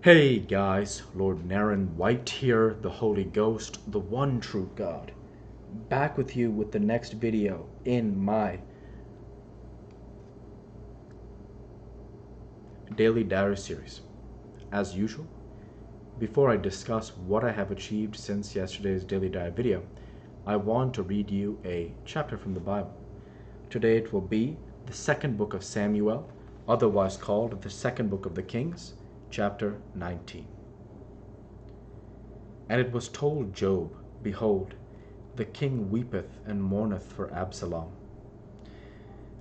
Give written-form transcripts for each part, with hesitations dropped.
Hey guys, Lord Naren White here, the Holy Ghost, the one true God. Back with you with the next video in my Daily Diary series. As usual, before I discuss what I have achieved since yesterday's Daily Diary video, I want to read you a chapter from the Bible. Today it will be the second book of Samuel, otherwise called the second book of the Kings, chapter 19. And it was told Job, Behold, the king weepeth and mourneth for Absalom.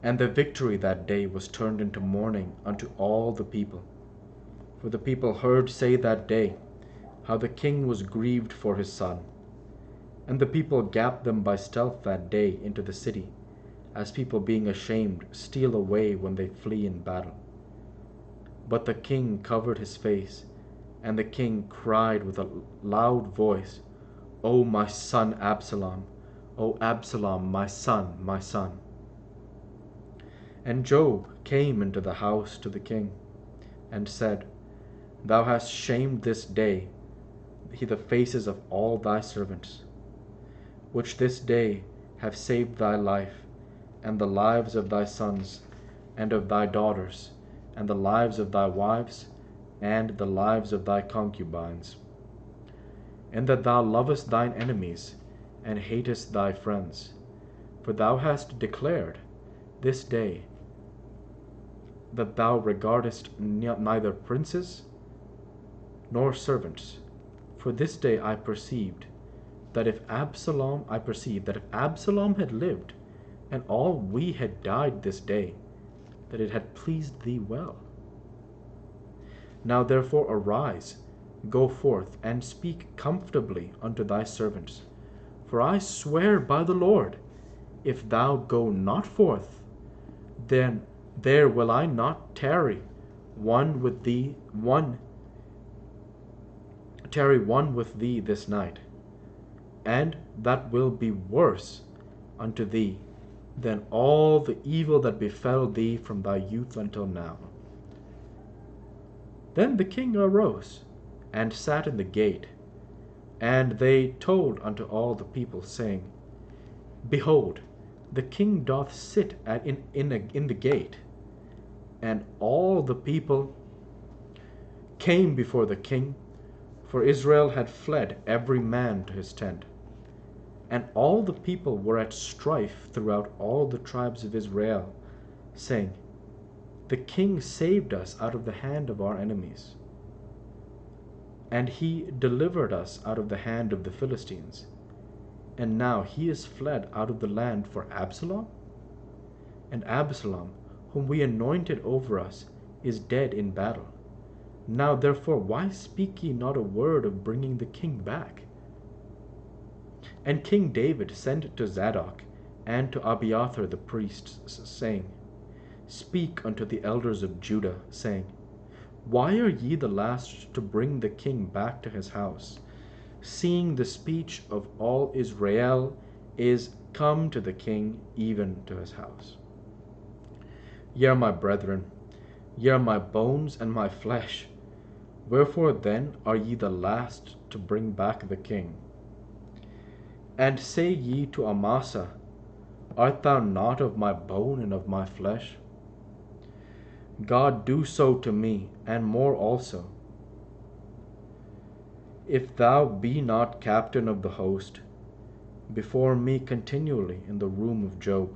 And the victory that day was turned into mourning unto all the people. For the people heard say that day, how the king was grieved for his son. And the people gat them by stealth that day into the city, as people being ashamed steal away when they flee in battle. But the king covered his face, and the king cried with a loud voice, O my son Absalom, O Absalom, my son, my son. And Job came into the house to the king, and said, Thou hast shamed this day the faces of all thy servants, which this day have saved thy life, and the lives of thy sons, and of thy daughters, and the lives of thy wives, and the lives of thy concubines, and that thou lovest thine enemies, and hatest thy friends. For thou hast declared this day that thou regardest neither princes nor servants. For this day I perceived that if Absalom had lived, and all we had died this day, that it had pleased thee well. Now therefore arise, go forth, and speak comfortably unto thy servants. For I swear by the Lord, if thou go not forth, then there will I not tarry one with thee this night, and that will be worse unto thee than all the evil that befell thee from thy youth until now. Then the king arose, and sat in the gate, and they told unto all the people, saying, Behold, the king doth sit in the gate. And all the people came before the king, for Israel had fled every man to his tent. And all the people were at strife throughout all the tribes of Israel, saying, The king saved us out of the hand of our enemies, and he delivered us out of the hand of the Philistines. And now he is fled out of the land for Absalom? And Absalom, whom we anointed over us, is dead in battle. Now therefore why speak ye not a word of bringing the king back? And King David sent to Zadok and to Abiathar the priests, saying, Speak unto the elders of Judah, saying, Why are ye the last to bring the king back to his house, seeing the speech of all Israel is come to the king, even to his house? Ye are my brethren, ye are my bones and my flesh. Wherefore then are ye the last to bring back the king? And say ye to Amasa, Art thou not of my bone and of my flesh? God do so to me, and more also, if thou be not captain of the host before me continually in the room of Job.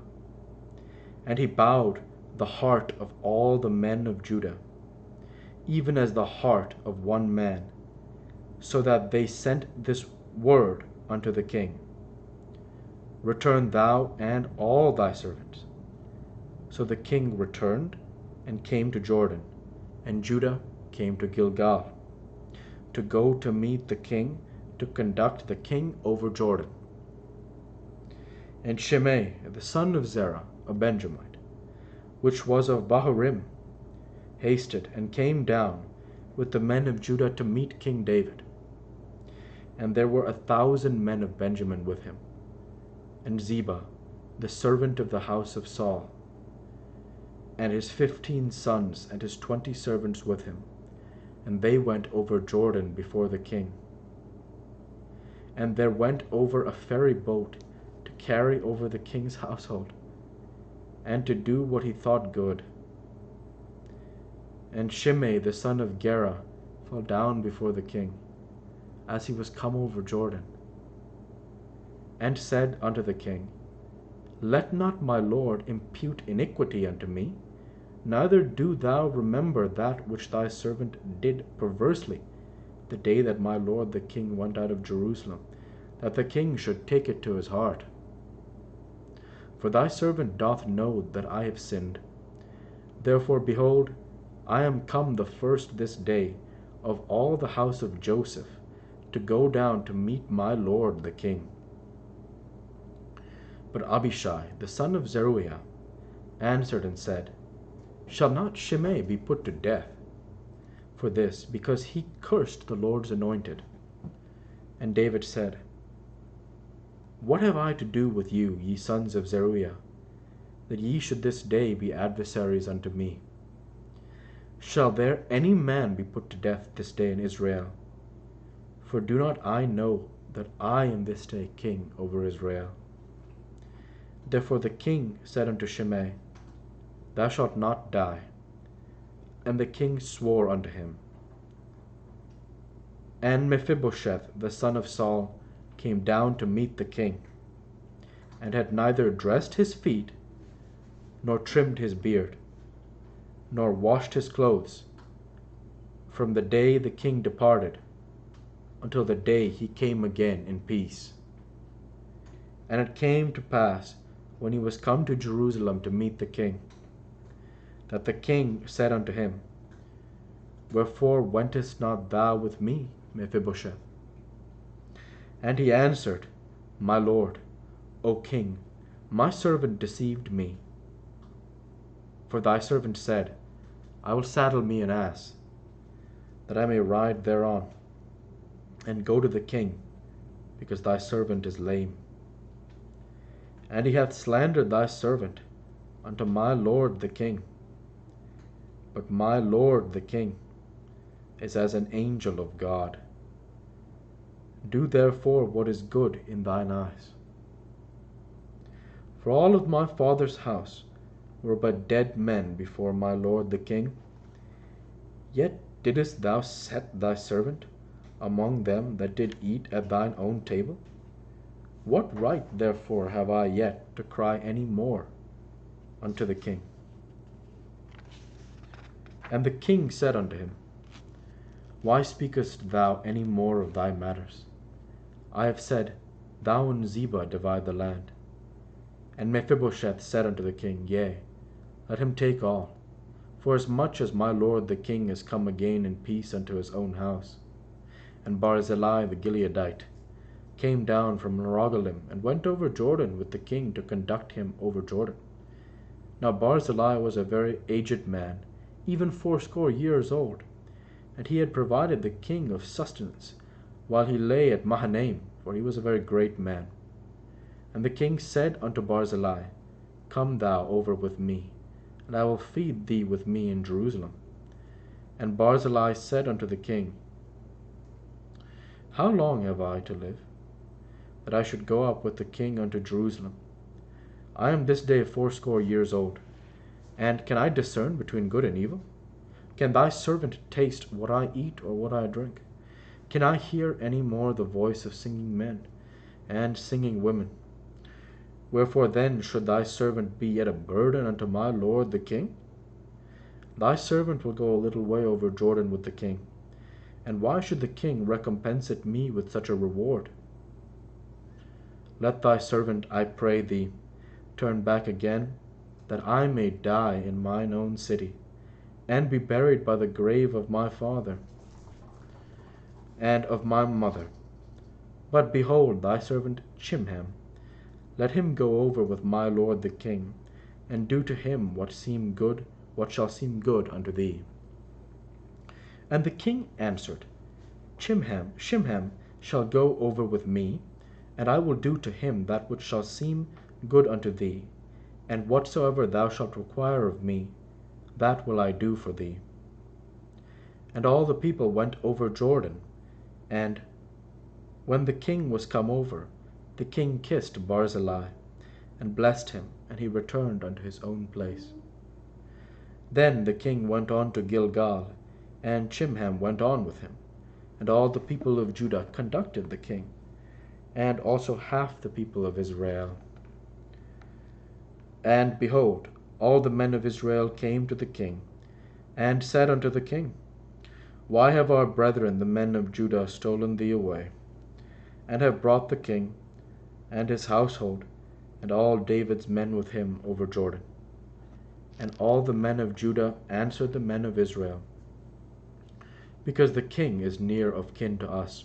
And he bowed the heart of all the men of Judah, even as the heart of one man, so that they sent this word unto the king, Return thou and all thy servants. So the king returned and came to Jordan, and Judah came to Gilgal, to go to meet the king, to conduct the king over Jordan. And Shimei, the son of Zerah, a Benjamite, which was of Bahurim, hasted and came down with the men of Judah to meet King David. And there were 1,000 men of Benjamin with him, and Ziba, the servant of the house of Saul, and his 15 sons and his 20 servants with him, And they went over Jordan before the king. And there went over a ferry boat to carry over the king's household, and to do what he thought good. And Shimei the son of Gera fell down before the king, as he was come over Jordan, and said unto the king, Let not my lord impute iniquity unto me, neither do thou remember that which thy servant did perversely the day that my lord the king went out of Jerusalem, that the king should take it to his heart. For thy servant doth know that I have sinned. Therefore, behold, I am come the first this day of all the house of Joseph to go down to meet my lord the king. But Abishai the son of Zeruiah answered and said, Shall not Shimei be put to death for this, because he cursed the Lord's anointed? And David said, What have I to do with you, ye sons of Zeruiah, that ye should this day be adversaries unto me? Shall there any man be put to death this day in Israel? For do not I know that I am this day king over Israel? Therefore the king said unto Shimei, Thou shalt not die. And the king swore unto him. And Mephibosheth the son of Saul came down to meet the king, and had neither dressed his feet, nor trimmed his beard, nor washed his clothes, from the day the king departed until the day he came again in peace. And it came to pass, when he was come to Jerusalem to meet the king, that the king said unto him, Wherefore wentest not thou with me, Mephibosheth? And he answered, My lord, O king, my servant deceived me. For thy servant said, I will saddle me an ass, that I may ride thereon, and go to the king, because thy servant is lame. And he hath slandered thy servant unto my lord the king. But my lord the king is as an angel of God. Do therefore what is good in thine eyes. For all of my father's house were but dead men before my lord the king. Yet didst thou set thy servant among them that did eat at thine own table? What right therefore have I yet to cry any more unto the king? And the king said unto him, Why speakest thou any more of thy matters? I have said, Thou and Ziba divide the land. And Mephibosheth said unto the king, Yea, let him take all, forasmuch as my lord the king is come again in peace unto his own house. And Barzillai the Gileadite came down from Rogelim, and went over Jordan with the king to conduct him over Jordan. Now Barzillai was a very aged man, even 80 years old, and he had provided the king of sustenance, while he lay at Mahanaim, for he was a very great man. And the king said unto Barzillai, Come thou over with me, and I will feed thee with me in Jerusalem. And Barzillai said unto the king, How long have I to live, that I should go up with the king unto Jerusalem? I am this day 80 years old, and can I discern between good and evil? Can thy servant taste what I eat or what I drink? Can I hear any more the voice of singing men and singing women? Wherefore then should thy servant be yet a burden unto my lord the king? Thy servant will go a little way over Jordan with the king, and why should the king recompense it me with such a reward? Let thy servant, I pray thee, turn back again, that I may die in mine own city, and be buried by the grave of my father and of my mother. But behold, thy servant Chimham, let him go over with my lord the king, and do to him what shall seem good unto thee. And the king answered, Shimham shall go over with me, and I will do to him that which shall seem good unto thee, and whatsoever thou shalt require of me, that will I do for thee. And all the people went over Jordan. And when the king was come over, the king kissed Barzillai, and blessed him, and he returned unto his own place. Then the king went on to Gilgal, and Chimham went on with him. And all the people of Judah conducted the king, and also half the people of Israel. And behold, all the men of Israel came to the king, and said unto the king, Why have our brethren the men of Judah stolen thee away, and have brought the king, and his household, and all David's men with him over Jordan? And all the men of Judah answered the men of Israel, Because the king is near of kin to us.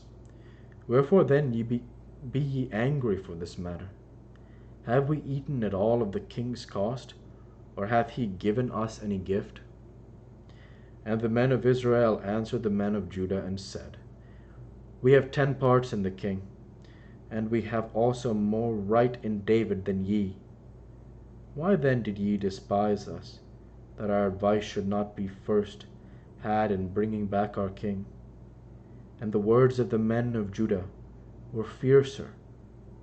Wherefore then be ye angry for this matter? Have we eaten at all of the king's cost, or hath he given us any gift? And the men of Israel answered the men of Judah, and said, We have 10 parts in the king, and we have also more right in David than ye. Why then did ye despise us, that our advice should not be first had in bringing back our king? And the words of the men of Judah were fiercer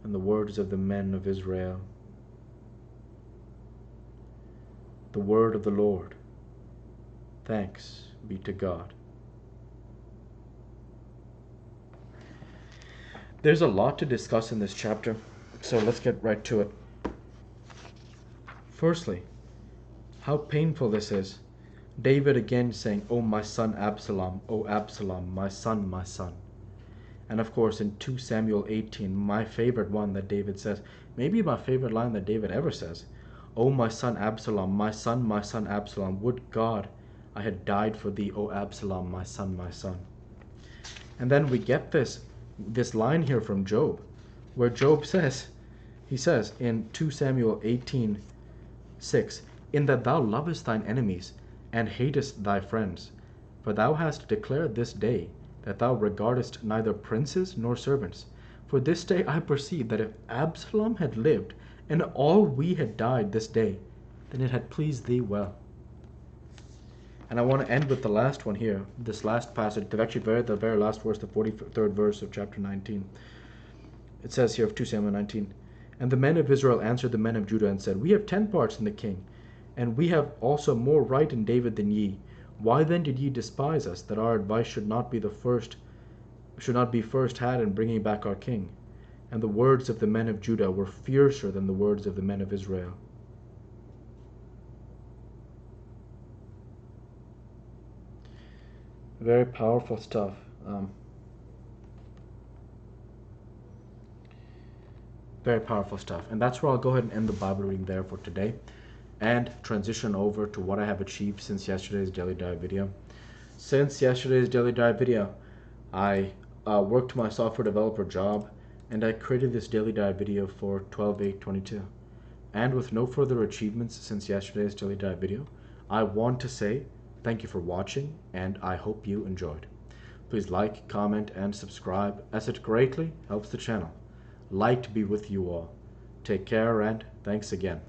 than the words of the men of Israel. The word of the Lord. Thanks be to God. There's a lot to discuss in this chapter, so let's get right to it. Firstly, how painful this is. David again saying, O my son Absalom, O Absalom, my son, my son. And of course in 2 Samuel 18, my favorite one that David says, maybe my favorite line that David ever says, O my son Absalom, my son Absalom, would God I had died for thee, O Absalom, my son, my son. And then we get this line here from Job, where Job says, he says in 2 Samuel 18:6, In that thou lovest thine enemies, and hatest thy friends, for thou hast declared this day that thou regardest neither princes nor servants. For this day I perceive that if Absalom had lived, and all we had died this day, then it had pleased thee well. And I want to end with the last one here, this last passage, the very last verse, the 43rd verse of chapter 19. It says here of 2 Samuel 19, And the men of Israel answered the men of Judah and said, We have 10 parts in the king, and we have also more right in David than ye. Why then did ye despise us, that our advice should not be first had in bringing back our king? And the words of the men of Judah were fiercer than the words of the men of Israel. Very powerful stuff. Very powerful stuff. And that's where I'll go ahead and end the Bible reading there for today, and transition over to what I have achieved since yesterday's daily dive video. Since yesterday's daily dive video, I worked my software developer job, and I created this daily dive video for 12/8/22. And with no further achievements since yesterday's daily dive video, I want to say thank you for watching, and I hope you enjoyed. Please like, comment, and subscribe, as it greatly helps the channel. Light be with you all. Take care, and thanks again.